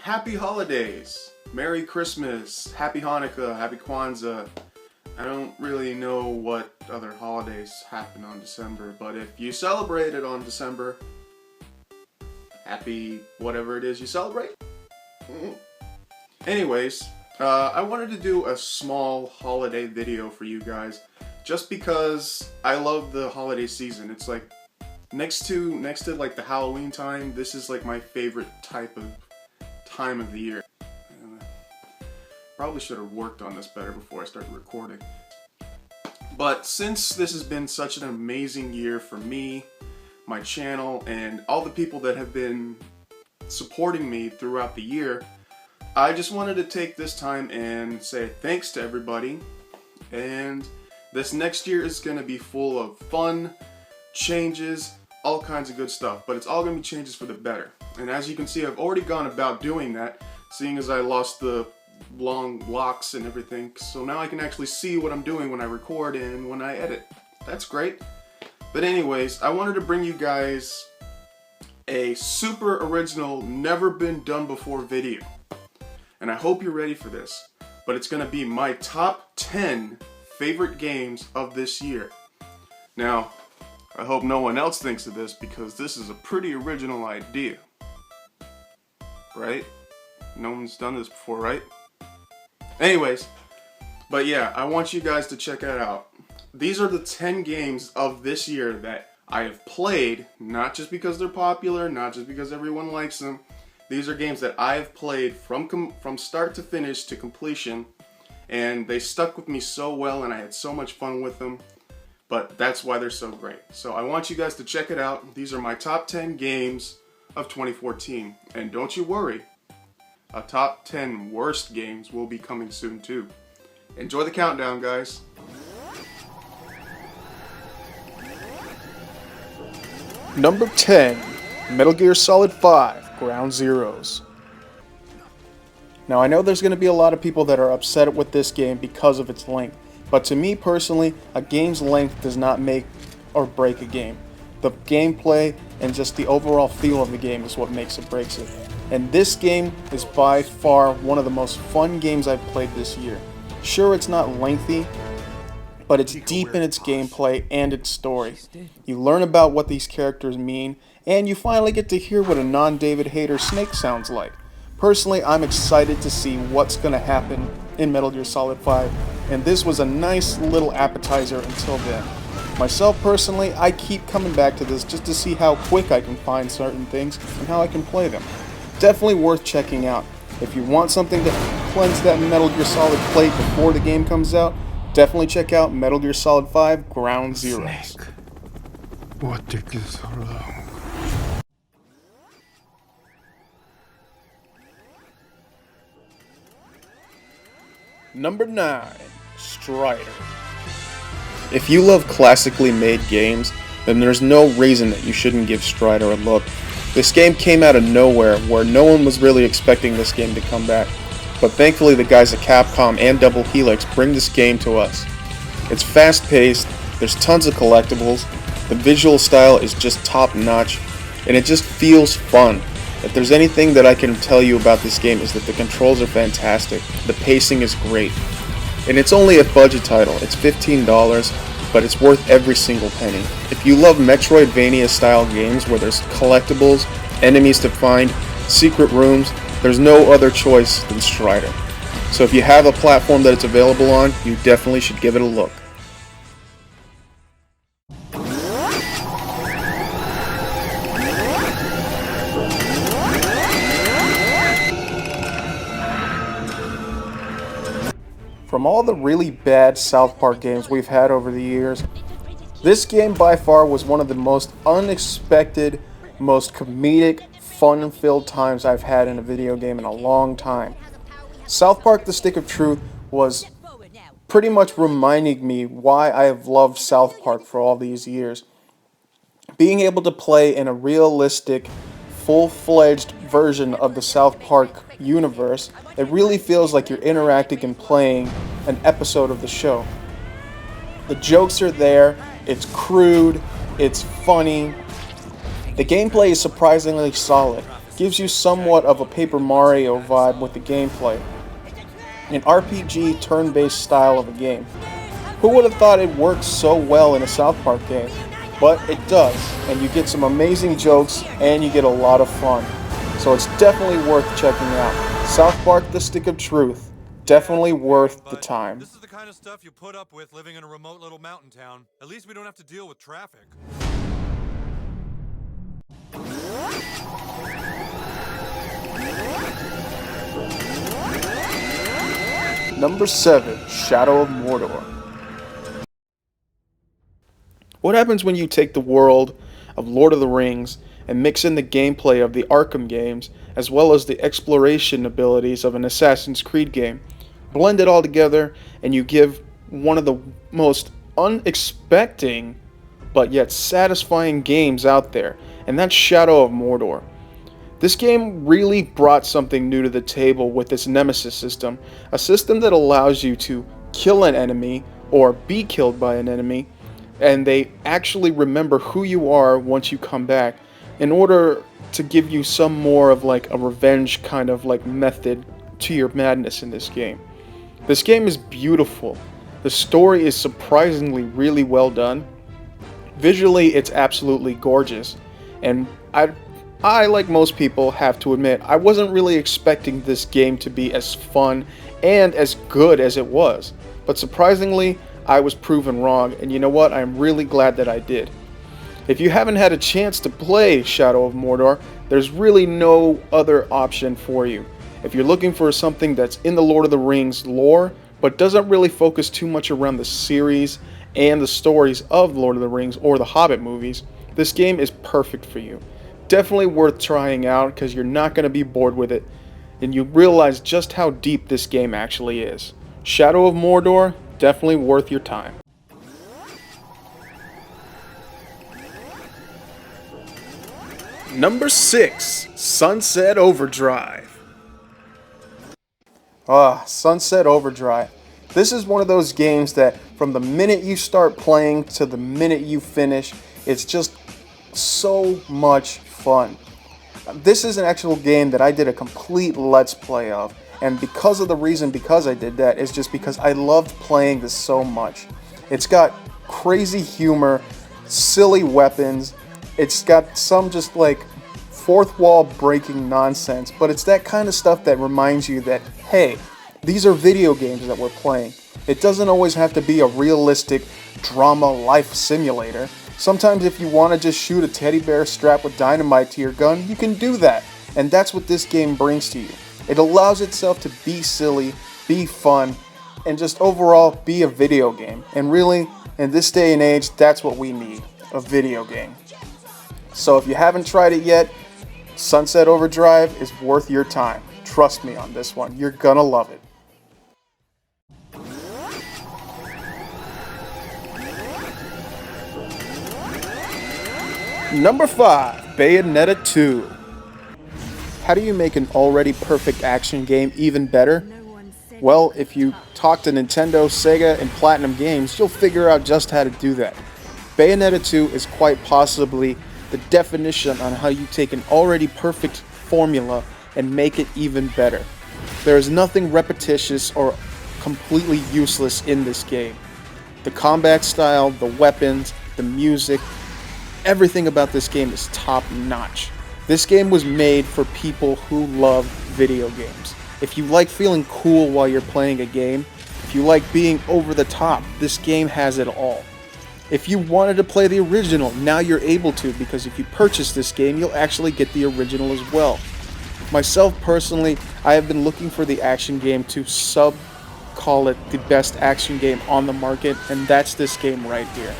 happy holidays, Merry Christmas, Happy Hanukkah, Happy Kwanzaa. I don't really know what other holidays happen on December, but if you celebrate it on December, happy whatever it is you celebrate. Anyways, I wanted to do a small holiday video for you guys, just because I love the holiday season. It's like next to like the Halloween time, this is like my favorite type of time of the year. Probably should have worked on this better before I started recording. But since this has been such an amazing year for me, my channel, and all the people that have been supporting me throughout the year, I just wanted to take this time and say thanks to everybody. And this next year is going to be full of fun, changes, all kinds of good stuff. But it's all going to be changes for the better. And as you can see, I've already gone about doing that, seeing as I lost the long locks and everything. So now I can actually see what I'm doing when I record and when I edit. That's great. But anyways, I wanted to bring you guys a super original, never been done before video. And I hope you're ready for this. But it's going to be my top 10 favorite games of this year. Now, I hope no one else thinks of this, because this is a pretty original idea. Right? No one's done this before, right? Anyways, but yeah, I want you guys to check it out. These are the 10 games of this year that I have played, not just because they're popular, not just because everyone likes them. These are games that I have played from start to finish to completion, and they stuck with me so well and I had so much fun with them. But that's why they're so great. So I want you guys to check it out. These are my top 10 games of 2014. And don't you worry, a top 10 worst games will be coming soon too. Enjoy the countdown, guys. Number 10, Metal Gear Solid 5, Ground Zeroes. Now I know there's going to be a lot of people that are upset with this game because of its length, but to me personally, a game's length does not make or break a game. The gameplay and just the overall feel of the game is what makes it breaks it. And this game is by far one of the most fun games I've played this year. Sure, it's not lengthy, but it's deep in its gameplay and its story. You learn about what these characters mean, and you finally get to hear what a non-David Hayter Snake sounds like. Personally, I'm excited to see what's going to happen in Metal Gear Solid 5, and this was a nice little appetizer until then. Myself personally, I keep coming back to this just to see how quick I can find certain things and how I can play them. Definitely worth checking out. If you want something to cleanse that Metal Gear Solid plate before the game comes out, definitely check out Metal Gear Solid 5 Ground Zeroes. Snake, what took you so long? Number 9, Strider. If you love classically made games, then there's no reason that you shouldn't give Strider a look. This game came out of nowhere, where no one was really expecting this game to come back. But thankfully the guys at Capcom and Double Helix bring this game to us. It's fast-paced, there's tons of collectibles, the visual style is just top-notch, and it just feels fun. If there's anything that I can tell you about this game is that the controls are fantastic, the pacing is great. And it's only a budget title, it's $15, but it's worth every single penny. If you love Metroidvania style games where there's collectibles, enemies to find, secret rooms, there's no other choice than Strider. So if you have a platform that it's available on, you definitely should give it a look. From all the really bad South Park games we've had over the years, this game by far was one of the most unexpected, most comedic, fun-filled times I've had in a video game in a long time. South Park: The Stick of Truth was pretty much reminding me why I have loved South Park for all these years. Being able to play in a realistic, full-fledged version of the South Park universe, it really feels like you're interacting and playing an episode of the show. The jokes are there, it's crude, it's funny. The gameplay is surprisingly solid. gives you somewhat of a Paper Mario vibe with the gameplay. An RPG turn-based style of a game. Who would have thought it works so well in a South Park game? But it does, and you get some amazing jokes and you get a lot of fun. So it's definitely worth checking out. South Park: The Stick of Truth. Definitely worth the time. This is the kind of stuff you put up with living in a remote little mountain town. At least we don't have to deal with traffic. Number 7, Shadow of Mordor. What happens when you take the world of Lord of the Rings and mix in the gameplay of the Arkham games, as well as the exploration abilities of an Assassin's Creed game? Blend it all together, and you give one of the most unexpected but yet satisfying games out there, and that's Shadow of Mordor. This game really brought something new to the table with its Nemesis system, a system that allows you to kill an enemy or be killed by an enemy, and they actually remember who you are once you come back, in order to give you some more of like a revenge kind of like method to your madness in this game. This game is beautiful. The story is surprisingly really well done. Visually, it's absolutely gorgeous, and I, like most people, have to admit, I wasn't really expecting this game to be as fun and as good as it was. But surprisingly, I was proven wrong, and you know what? I'm really glad that I did. If you haven't had a chance to play Shadow of Mordor, there's really no other option for you. If you're looking for something that's in the Lord of the Rings lore, but doesn't really focus too much around the series and the stories of Lord of the Rings or the Hobbit movies, this game is perfect for you. Definitely worth trying out because you're not going to be bored with it, and you realize just how deep this game actually is. Shadow of Mordor, definitely worth your time. Number 6, Sunset Overdrive. Sunset Overdrive. This is one of those games that from the minute you start playing to the minute you finish, it's just so much fun. This is an actual game that I did a complete Let's Play of, and because I did that is just because I loved playing this so much. It's got crazy humor, silly weapons, it's got some just like fourth wall breaking nonsense, but it's that kind of stuff that reminds you that, hey, these are video games that we're playing. It doesn't always have to be a realistic drama life simulator. Sometimes if you want to just shoot a teddy bear strapped with dynamite to your gun, you can do that. And that's what this game brings to you. It allows itself to be silly, be fun, and just overall be a video game. And really, in this day and age, that's what we need, a video game. So if you haven't tried it yet, Sunset Overdrive is worth your time. Trust me on this one, you're gonna love it. Number 5, Bayonetta 2. How do you make an already perfect action game even better? Well, if you talk to Nintendo, Sega, and Platinum Games, you'll figure out just how to do that. Bayonetta 2 is quite possibly the definition on how you take an already perfect formula and make it even better. There is nothing repetitious or completely useless in this game. The combat style, the weapons, the music, everything about this game is top notch. This game was made for people who love video games. If you like feeling cool while you're playing a game, if you like being over the top, this game has it all. If you wanted to play the original, now you're able to, because if you purchase this game, you'll actually get the original as well. Myself personally, I have been looking for the action game to call it the best action game on the market, and that's this game right here.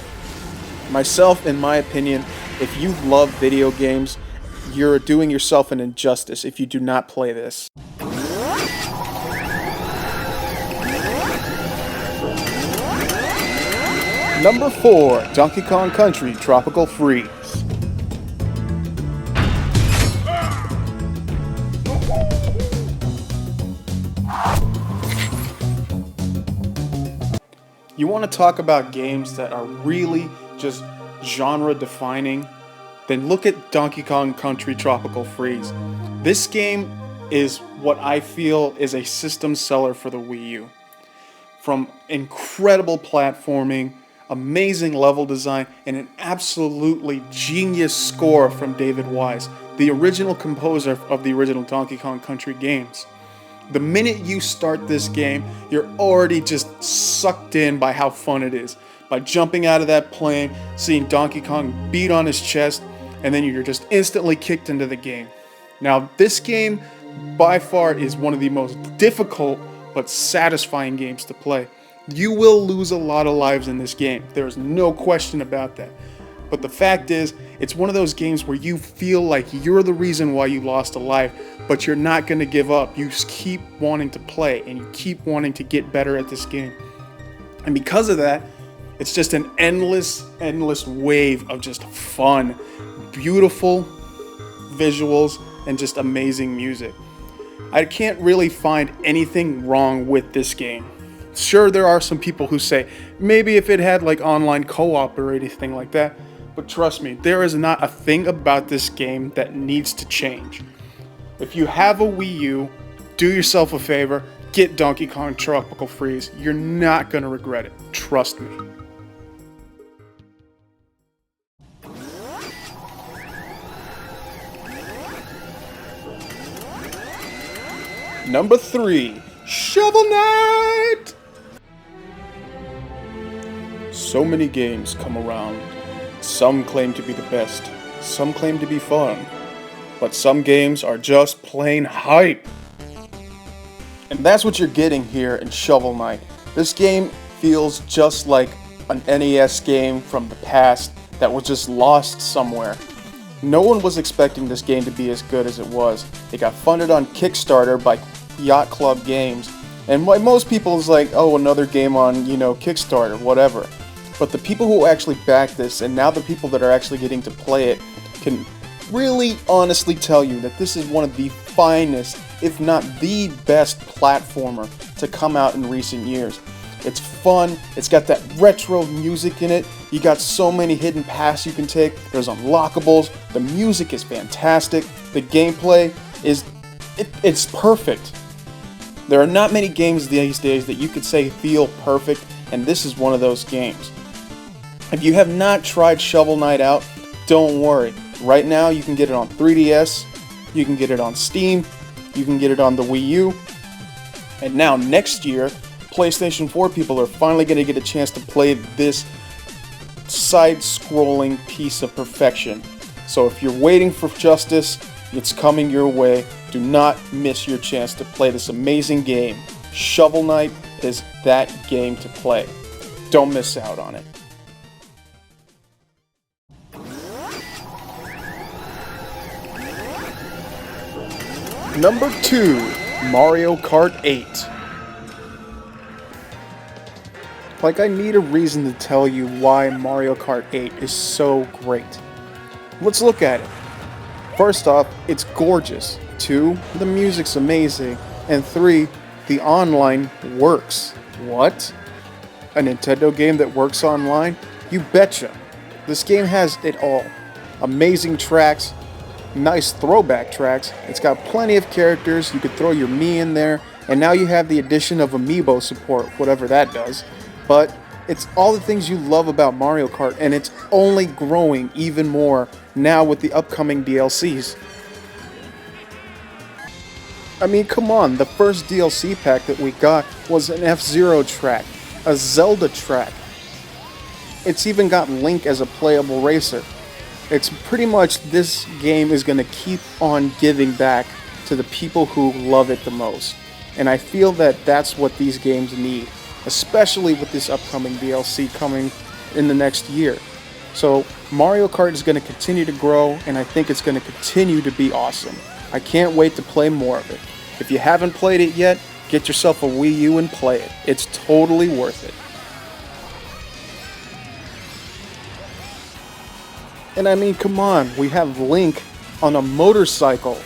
Myself, in my opinion, if you love video games, you're doing yourself an injustice if you do not play this. Number 4, Donkey Kong Country Tropical Freeze. You want to talk about games that are really just genre defining? Then look at Donkey Kong Country Tropical Freeze. This game is what I feel is a system seller for the Wii U. From incredible platforming, amazing level design, and an absolutely genius score from David Wise, the original composer of the original Donkey Kong Country games. The minute you start this game, you're already just sucked in by how fun it is. By jumping out of that plane, seeing Donkey Kong beat on his chest, and then you're just instantly kicked into the game. Now, this game, by far, is one of the most difficult but satisfying games to play. You will lose a lot of lives in this game. There's no question about that. But the fact is, it's one of those games where you feel like you're the reason why you lost a life, but you're not going to give up. You just keep wanting to play, and you keep wanting to get better at this game. And because of that, it's just an endless wave of just fun, beautiful visuals, and just amazing music. I can't really find anything wrong with this game. Sure, there are some people who say, maybe if it had like online co-op or anything like that, but trust me, there is not a thing about this game that needs to change. If you have a Wii U, do yourself a favor, get Donkey Kong Tropical Freeze. You're not going to regret it. Trust me. Number 3, Shovel Knight! So many games come around. Some claim to be the best, some claim to be fun, but some games are just plain hype. And that's what you're getting here in Shovel Knight. This game feels just like an NES game from the past that was just lost somewhere. No one was expecting this game to be as good as it was. It got funded on Kickstarter by Yacht Club Games, and most people is like, oh, another game on, Kickstarter, whatever. But the people who actually backed this, and now the people that are actually getting to play it, can really honestly tell you that this is one of the finest, if not the best platformer to come out in recent years. It's fun, it's got that retro music in it, you got so many hidden paths you can take, there's unlockables, the music is fantastic, the gameplay is, it's perfect. There are not many games these days that you could say feel perfect, and this is one of those games. If you have not tried Shovel Knight out, don't worry. Right now you can get it on 3DS, you can get it on Steam, you can get it on the Wii U, and now next year, PlayStation 4 people are finally going to get a chance to play this side-scrolling piece of perfection. So if you're waiting for justice, it's coming your way. Do not miss your chance to play this amazing game. Shovel Knight is that game to play. Don't miss out on it. Number 2, Mario Kart 8. Like, I need a reason to tell you why Mario Kart 8 is so great. Let's look at it. First off, it's gorgeous. 2, the music's amazing. And 3, the online works. What? A Nintendo game that works online? You betcha. This game has it all. Amazing tracks, nice throwback tracks. It's got plenty of characters. You could throw your Mii in there. And now you have the addition of Amiibo support, whatever that does. But it's all the things you love about Mario Kart, and it's only growing even more now with the upcoming DLCs. I mean, come on, the first DLC pack that we got was an F-Zero track, a Zelda track. It's even got Link as a playable racer. It's pretty much, this game is going to keep on giving back to the people who love it the most. And I feel that that's what these games need, especially with this upcoming DLC coming in the next year. So Mario Kart is going to continue to grow, and I think it's going to continue to be awesome. I can't wait to play more of it. If you haven't played it yet, get yourself a Wii U and play it. It's totally worth it. And I mean, come on, we have Link on a motorcycle.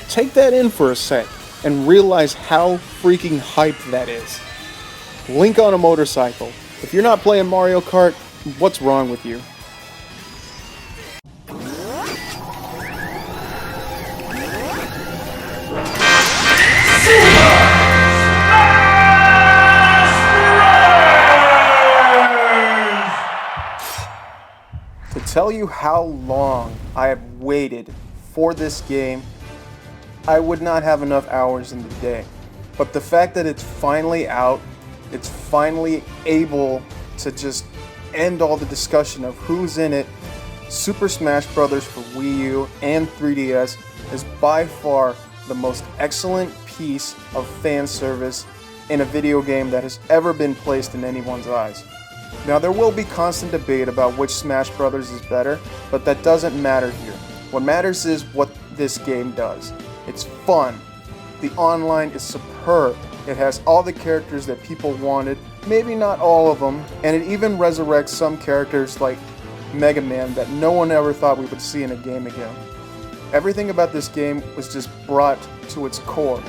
Take that in for a sec and realize how freaking hype that is. Link on a motorcycle. If you're not playing Mario Kart, what's wrong with you? To tell you how long I have waited for this game, I would not have enough hours in the day. But the fact that it's finally out, it's finally able to just end all the discussion of who's in it. Super Smash Bros. For Wii U and 3DS is by far the most excellent piece of fan service in a video game that has ever been placed in anyone's eyes. Now there will be constant debate about which Smash Bros. Is better, but that doesn't matter here. What matters is what this game does. It's fun. The online is superb. It has all the characters that people wanted, maybe not all of them, and it even resurrects some characters like Mega Man that no one ever thought we would see in a game again. Everything about this game was just brought to its core.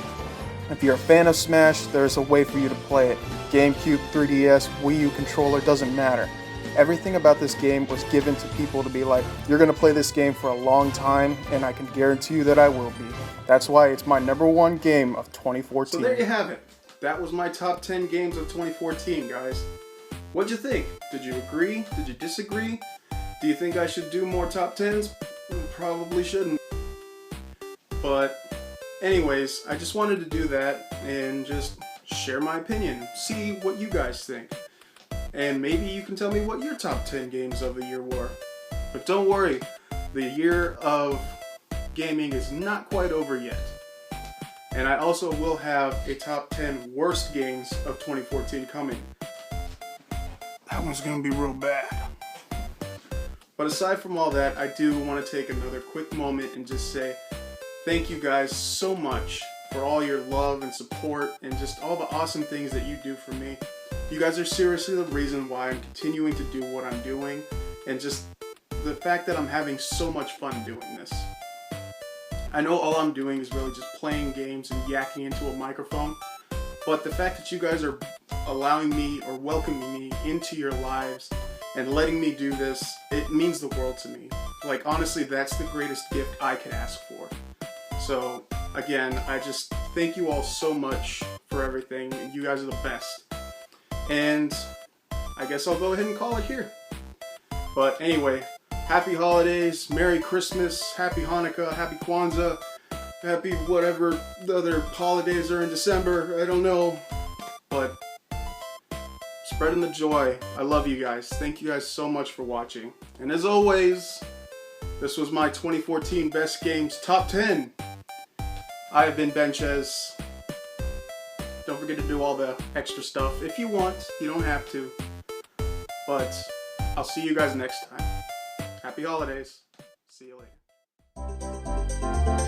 If you're a fan of Smash, there's a way for you to play it. GameCube, 3DS, Wii U controller, doesn't matter. Everything about this game was given to people to be like, you're going to play this game for a long time, and I can guarantee you that I will be. That's why it's my #1 game of 2014. So there you have it. That was my top 10 games of 2014, guys. What'd you think? Did you agree? Did you disagree? Do you think I should do more top 10s? Probably shouldn't. But anyways, I just wanted to do that and just share my opinion. See what you guys think. And maybe you can tell me what your top 10 games of the year were. But don't worry, the year of gaming is not quite over yet. And I also will have a top 10 worst games of 2014 coming. That one's gonna be real bad. But aside from all that, I do want to take another quick moment and just say thank you guys so much for all your love and support and just all the awesome things that you do for me. You guys are seriously the reason why I'm continuing to do what I'm doing, and just the fact that I'm having so much fun doing this. I know all I'm doing is really just playing games and yakking into a microphone, but the fact that you guys are allowing me or welcoming me into your lives and letting me do this, it means the world to me. Like, honestly, that's the greatest gift I could ask for. So, again, I just thank you all so much for everything. You guys are the best. And I guess I'll go ahead and call it here. But anyway, happy holidays, Merry Christmas, Happy Hanukkah, Happy Kwanzaa, Happy whatever the other holidays are in December, I don't know. But spreading the joy. I love you guys. Thank you guys so much for watching. And as always, this was my 2014 Best Games Top 10. I have been Benchez. Don't forget to do all the extra stuff if you want. You don't have to. But I'll see you guys next time. Happy holidays. See you later.